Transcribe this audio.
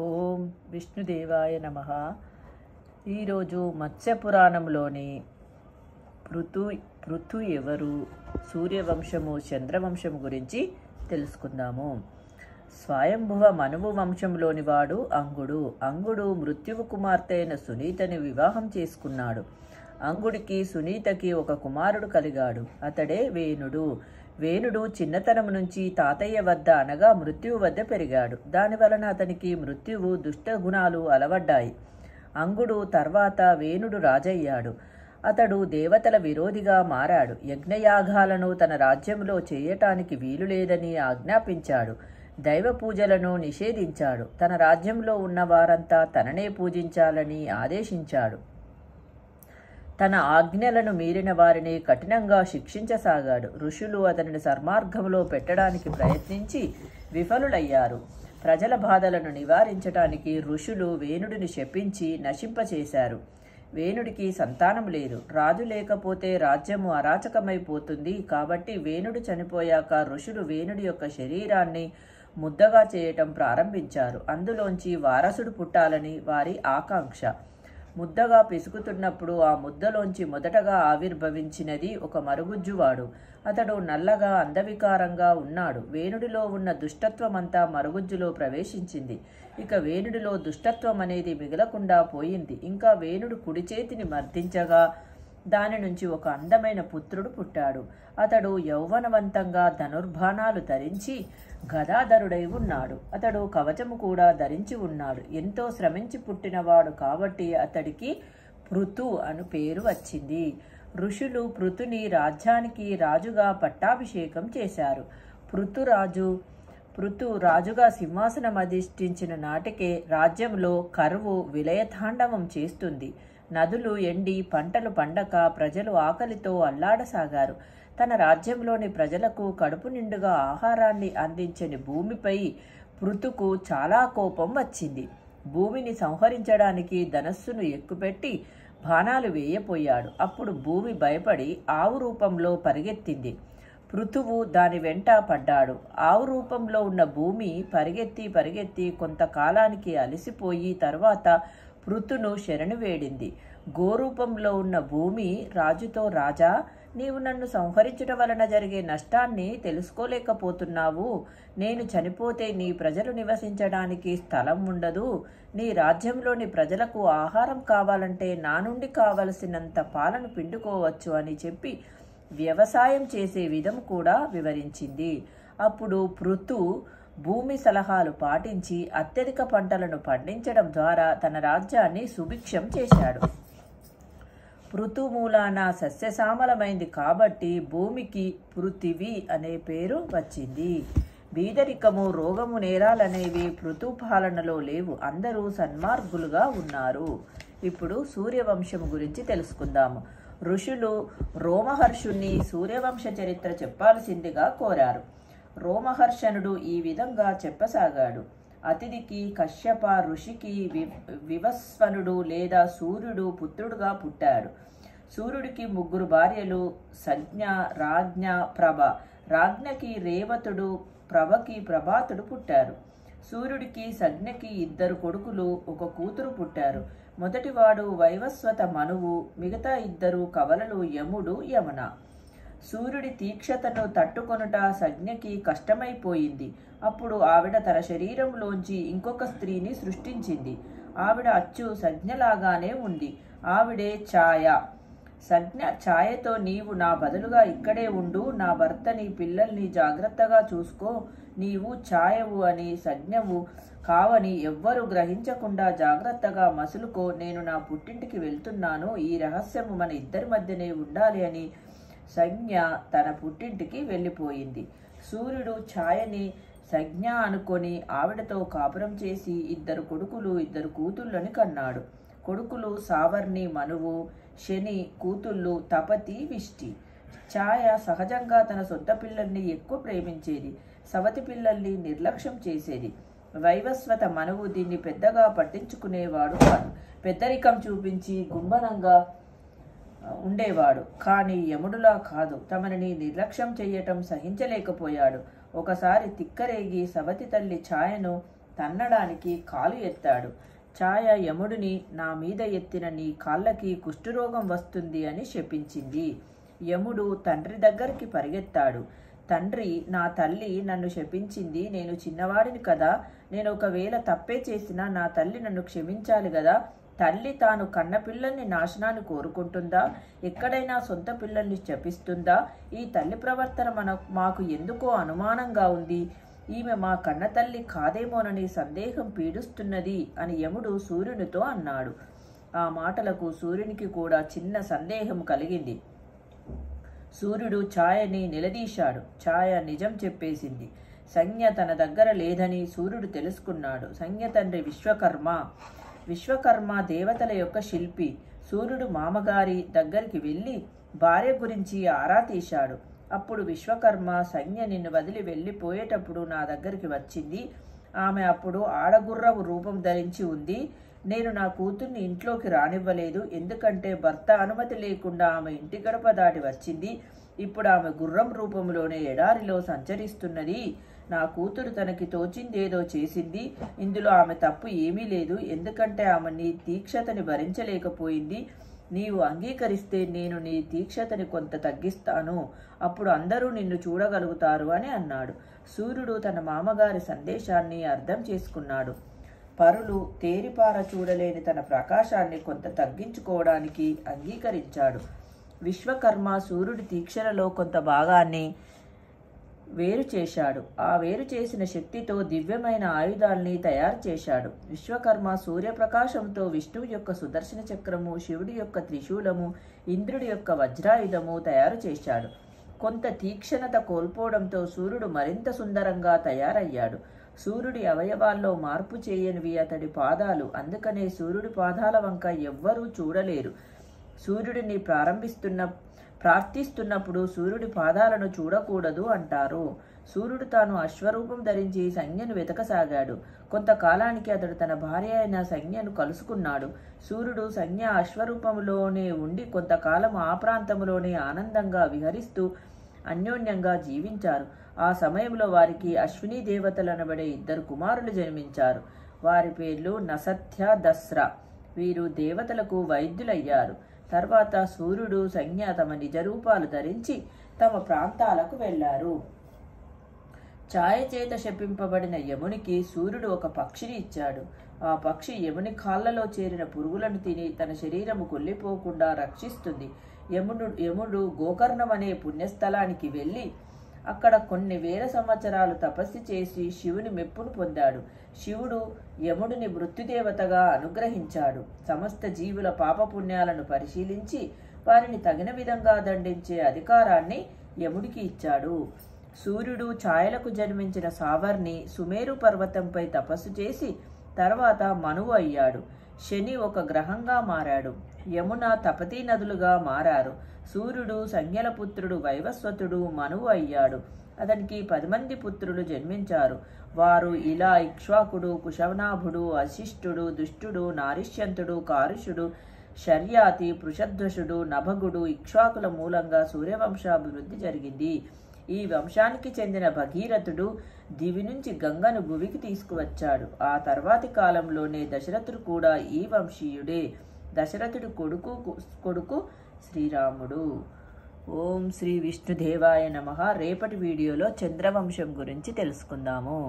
ఓం విష్ణుదేవాయ నమః. ఈరోజు మత్స్యపురాణంలోని పృథు ఎవరు, సూర్యవంశము, చంద్రవంశము గురించి తెలుసుకుందాము. స్వయంభువ మనువు వంశంలోని వాడు అంగుడు. అంగుడు మృత్యువు కుమార్తె అయిన సునీతని వివాహం చేసుకున్నాడు. అంగుడికి సునీతకి ఒక కుమారుడు కలిగాడు. అతడే వేణుడు. వేణుడు చిన్నతనం నుంచి తాతయ్య వద్ద అనగా మృత్యువు వద్ద పెరిగాడు. దానివలన అతనికి మృత్యువు దుష్ట గుణాలు అలవడ్డాయి. అంగుడు తర్వాత వేణుడు రాజయ్యాడు. అతడు దేవతల విరోధిగా మారాడు. యజ్ఞయాగాలను తన రాజ్యంలో చేయటానికి వీలు లేదని ఆజ్ఞాపించాడు. దైవ పూజలను నిషేధించాడు. తన రాజ్యంలో ఉన్న వారంతా తననే పూజించాలని ఆదేశించాడు. తన ఆజ్ఞలను మీరిన వారిని కఠినంగా శిక్షించసాగాడు. ఋషులు అతనిని సన్మార్గంలో పెట్టడానికి ప్రయత్నించి విఫలులయ్యారు. ప్రజల బాధలను నివారించడానికి ఋషులు వేణుడిని శపించి నశింపచేశారు. వేణుడికి సంతానం లేదు. రాజు లేకపోతే రాజ్యము అరాచకమైపోతుంది. కాబట్టి వేణుడు చనిపోయాక ఋషులు వేణుడి యొక్క శరీరాన్ని ముద్దగా చేయటం ప్రారంభించారు. అందులోంచి వారసుడు పుట్టాలని వారి ఆకాంక్ష. ముద్దగా పిసుకుతున్నప్పుడు ఆ ముద్దలోంచి మొదటగా ఆవిర్భవించినది ఒక మరుగుజ్జువాడు. అతడు నల్లగా అందవికారంగా ఉన్నాడు. వేణుడిలో ఉన్న దుష్టత్వమంతా మరుగుజ్జులో ప్రవేశించింది. ఇక వేణుడిలో దుష్టత్వం అనేది మిగలకుండా పోయింది. ఇంకా వేణుడు కుడి చేతిని మర్దించగా దాని నుంచి ఒక అందమైన పుత్రుడు పుట్టాడు. అతడు యౌవనవంతంగా ధనుర్బాణాలు ధరించి గదాధరుడై ఉన్నాడు. అతడు కవచము కూడా ధరించి ఉన్నాడు. ఎంతో శ్రమించి పుట్టినవాడు కాబట్టి అతడికి పృథు అను పేరు వచ్చింది. ఋషులు పృథుని రాజ్యానికి రాజుగా పట్టాభిషేకం చేశారు. పృథు రాజుగా సింహాసనం అధిష్ఠించిన నాటికే రాజ్యంలో కరువు విలయతాండవం చేస్తుంది. నదులు ఎండి పంటలు పండక ప్రజలు ఆకలితో అల్లాడసాగారు. తన రాజ్యంలోని ప్రజలకు కడుపు నిండుగా ఆహారాన్ని అందించని భూమిపై పృథుకు చాలా కోపం వచ్చింది. భూమిని సంహరించడానికి ధనస్సును ఎక్కుపెట్టి బాణాలు వేయపోయాడు. అప్పుడు భూమి భయపడి ఆవు రూపంలో పరిగెత్తింది. పృథువు దాని వెంట పడ్డాడు. ఆవు రూపంలో ఉన్న భూమి పరిగెత్తి కొంతకాలానికి అలసిపోయి తర్వాత పృథును శరణు వేడింది. గోరూపంలో ఉన్న భూమి రాజుతో, రాజా, నీవు నన్ను సంహరించడం వలన జరిగే నష్టాన్ని తెలుసుకోలేకపోతున్నావు. నేను చనిపోతే నీ ప్రజలు నివసించడానికి స్థలం ఉండదు. నీ రాజ్యంలోని ప్రజలకు ఆహారం కావాలంటే నా నుండి కావలసినంత పాలను పిండుకోవచ్చు అని చెప్పి వ్యవసాయం చేసే విధం కూడా వివరించింది. అప్పుడు పృథు భూమి సలహాలు పాటించి అత్యధిక పంటలను పండించడం ద్వారా తన రాజ్యాన్ని సుభిక్షం చేశాడు. పృథు మూలాన సస్యశ్యామలమైంది కాబట్టి భూమికి పృథివీ అనే పేరు వచ్చింది. బీదరికము, రోగము, నేరాలనేవి పృథు పాలనలో లేవు. అందరూ సన్మార్గులుగా ఉన్నారు. ఇప్పుడు సూర్యవంశం గురించి తెలుసుకుందాము. ఋషులు రోమహర్షుణ్ణి సూర్యవంశ చరిత్ర చెప్పాల్సిందిగా కోరారు. రోమహర్షణుడు ఈ విధంగా చెప్పసాగాడు. అతిథికి కశ్యప ఋషికి వివస్వనుడు లేదా సూర్యుడు పుత్రుడుగా పుట్టాడు. సూర్యుడికి 3 భార్యలు, సంజ్ఞ, రాజ్ఞ, ప్రభ. రాజ్ఞకి రేవతుడు, ప్రభకి ప్రభాతుడు పుట్టారు. సూర్యుడికి సంజ్ఞకి 2 కొడుకులు, 1 కూతురు పుట్టారు. మొదటివాడు వైవస్వత మనువు, మిగతా 2 కవలలు యముడు, యమున. సూర్యుడి తీక్షతను తట్టుకొనుట సంజ్ఞకి కష్టమైపోయింది. అప్పుడు ఆవిడ తన శరీరంలోంచి ఇంకొక స్త్రీని సృష్టించింది. ఆవిడ అచ్చు సంజ్ఞలాగానే ఉంది. ఆవిడే ఛాయ. సంజ్ఞ ఛాయతో, నీవు నా బదులుగా ఇక్కడే ఉండు, నా భర్తని, పిల్లల్ని జాగ్రత్తగా చూసుకో, నీవు ఛాయవు అని సంజ్ఞవు కావని ఎవ్వరూ గ్రహించకుండా జాగ్రత్తగా మసులుకో, నేను నా పుట్టింటికి వెళ్తున్నాను, ఈ రహస్యము మన ఇద్దరి మధ్యనే ఉండాలి అని సంజ్ఞ తన పుట్టింటికి వెళ్ళిపోయింది. సూర్యుడు ఛాయని సంజ్ఞ అనుకొని ఆవిడతో కాపురం చేసి 2 కొడుకులు, 2 కూతుళ్ళని కన్నాడు. కొడుకులు సావర్ణి, మనువు, శని. కూతుళ్ళు తపతి, విష్టి. ఛాయ సహజంగా తన సొంత పిల్లల్ని ఎక్కువ ప్రేమించేది. సవతి పిల్లల్ని నిర్లక్ష్యం చేసేది. వైవస్వత మనువు దీన్ని పెద్దగా పట్టించుకునేవాడు కాదు. పెద్దరికం చూపించి గుంభనంగా ఉండేవాడు. కానీ యముడులా కాదు. తమని నిర్లక్ష్యం చెయ్యటం సహించలేకపోయాడు. ఒకసారి తిక్కరేగి సవతి తల్లి ఛాయను తన్నడానికి కాలు ఎత్తాడు. ఛాయ యముడిని, నా మీద ఎత్తిన నీ కాళ్ళకి కుష్ఠరోగం వస్తుంది అని శపించింది. యముడు తండ్రి దగ్గరికి పరిగెత్తాడు. తండ్రి, నా తల్లి నన్ను శపించింది, నేను చిన్నవాడిని కదా, నేను ఒకవేళ తప్పే చేసినా నా తల్లి నన్ను క్షమించాలి కదా. తల్లి తాను కన్నపిల్లల్ని నాశనాన్ని కోరుకుంటుందా? ఎక్కడైనా సొంత పిల్లల్ని శపిస్తుందా? ఈ తల్లి ప్రవర్తన మాకు ఎందుకో అనుమానంగా ఉంది. ఈమె మా కన్న తల్లి కాదేమోనని సందేహం పీడిస్తున్నది అని యముడు సూర్యునితో అన్నాడు. ఆ మాటలకు సూర్యునికి కూడా చిన్న సందేహం కలిగింది. సూర్యుడు ఛాయని నిలదీశాడు. ఛాయ నిజం చెప్పేసింది. సంజ్ఞ తన దగ్గర లేదని సూర్యుడు తెలుసుకున్నాడు. సంజ్ఞ తండ్రి విశ్వకర్మ. విశ్వకర్మ దేవతల యొక్క శిల్పి. సూర్యుడు మామగారి దగ్గరికి వెళ్ళి భార్య గురించి ఆరా తీశాడు. అప్పుడు విశ్వకర్మ, సంజ్ఞ నిన్ను వదిలి వెళ్ళిపోయేటప్పుడు నా దగ్గరికి వచ్చింది. ఆమె అప్పుడు ఆడగుర్రవు రూపం ధరించి ఉంది. నేను నా కూతుర్ని ఇంట్లోకి రానివ్వలేదు, ఎందుకంటే భర్త అనుమతి లేకుండా ఆమె ఇంటి గడప దాటి వచ్చింది. ఇప్పుడు ఆమె గుర్రం రూపంలోనే ఎడారిలో సంచరిస్తున్నది. నా కూతురు తనకి తోచిందేదో చేసింది. ఇందులో ఆమె తప్పు ఏమీ లేదు, ఎందుకంటే ఆమె నీ తీక్షతని భరించలేకపోయింది. నీవు అంగీకరిస్తే నేను నీ తీక్షతని కొంత తగ్గిస్తాను, అప్పుడు అందరూ నిన్ను చూడగలుగుతారు అని అన్నాడు. సూర్యుడు తన మామగారి సందేశాన్ని అర్థం చేసుకున్నాడు. పరులు తేరిపార చూడలేని తన ప్రకాశాన్ని కొంత తగ్గించుకోవడానికి అంగీకరించాడు. విశ్వకర్మ సూర్యుడి తీక్షణలో కొంత భాగాన్ని వేరు చేశాడు. ఆ వేరు చేసిన శక్తితో దివ్యమైన ఆయుధాల్ని తయారు చేశాడు. విశ్వకర్మ సూర్యప్రకాశంతో విష్ణువు యొక్క సుదర్శన చక్రము, శివుడి యొక్క త్రిశూలము, ఇంద్రుడి యొక్క వజ్రాయుధము తయారు చేశాడు. కొంత తీక్షణత కోల్పోవడంతో సూర్యుడు మరింత సుందరంగా తయారయ్యాడు. సూర్యుడి అవయవాల్లో మార్పు చేయనివి అతడి పాదాలు, అందుకనే సూర్యుడి పాదాల వంక ఎవ్వరూ చూడలేరు. సూర్యుడిని ప్రార్థిస్తున్నప్పుడు సూర్యుడి పాదాలను చూడకూడదు అంటారు. సూర్యుడు తాను అశ్వరూపం ధరించి సంజ్ఞను వెతకసాగాడు. కొంతకాలానికి అతడు తన భార్య అయిన సంజ్ఞను కలుసుకున్నాడు. సూర్యుడు సంజ్ఞ అశ్వరూపంలోనే ఉండి కొంతకాలం ఆ ప్రాంతంలోనే ఆనందంగా విహరిస్తూ అన్యోన్యంగా జీవించారు. ఆ సమయంలో వారికి అశ్విని దేవతలనబడే 2 కుమారులు జన్మించారు. వారి పేర్లు నసత్య, దస్రా. వీరు దేవతలకు వైద్యులయ్యారు. తర్వాత సూర్యుడు, సంజ్ఞ తమ నిజరూపాలు ధరించి తమ ప్రాంతాలకు వెళ్లారు. ఛాయ చేత శపింపబడిన యమునికి సూర్యుడు ఒక పక్షిని ఇచ్చాడు. ఆ పక్షి యముని కాళ్లలో చేరిన పురుగులను తిని తన శరీరము కొల్లిపోకుండా రక్షిస్తుంది. యముడు గోకర్ణం అనే పుణ్యస్థలానికి వెళ్ళి అక్కడ కొన్ని వేల సంవత్సరాలు తపస్సు చేసి శివుని మెప్పును పొందాడు. శివుడు యముడిని మృత్యుదేవతగా అనుగ్రహించాడు. సమస్త జీవుల పాపపుణ్యాలను పరిశీలించి వారిని తగిన విధంగా దండించే అధికారాన్ని యముడికి ఇచ్చాడు. సూర్యుడు ఛాయలకు జన్మించిన సావర్ణి సుమేరు పర్వతంపై తపస్సు చేసి తర్వాత మనువు అయ్యాడు. శని ఒక గ్రహంగా మారాడు. యమున, తపతీ నదులుగా మారారు. సూర్యుడు సంజ్ఞల పుత్రుడు వైవస్వతుడు మనువు అయ్యాడు. అతనికి 10 మంది పుత్రులు జన్మించారు. వారు ఇలా ఇక్ష్వాకుడు, కుశనాభుడు, అశిష్టుడు, దుష్టుడు, నారిష్యంతుడు, కారుషుడు, శర్యాతి, పృషధ్వషుడు, నభగుడు. ఇక్ష్వాకుల మూలంగా సూర్యవంశాభివృద్ధి జరిగింది. ఈ వంశానికి చెందిన భగీరథుడు దివి నుంచి గంగను భువికి తీసుకువచ్చాడు. ఆ తర్వాతి కాలంలోనే దశరథుడు కూడా ఈ వంశీయుడే. దశరథుడి కొడుకు శ్రీరాముడు. ఓం శ్రీ విష్ణుదేవాయ నమః. రేపటి వీడియోలో చంద్రవంశం గురించి తెలుసుకుందాము.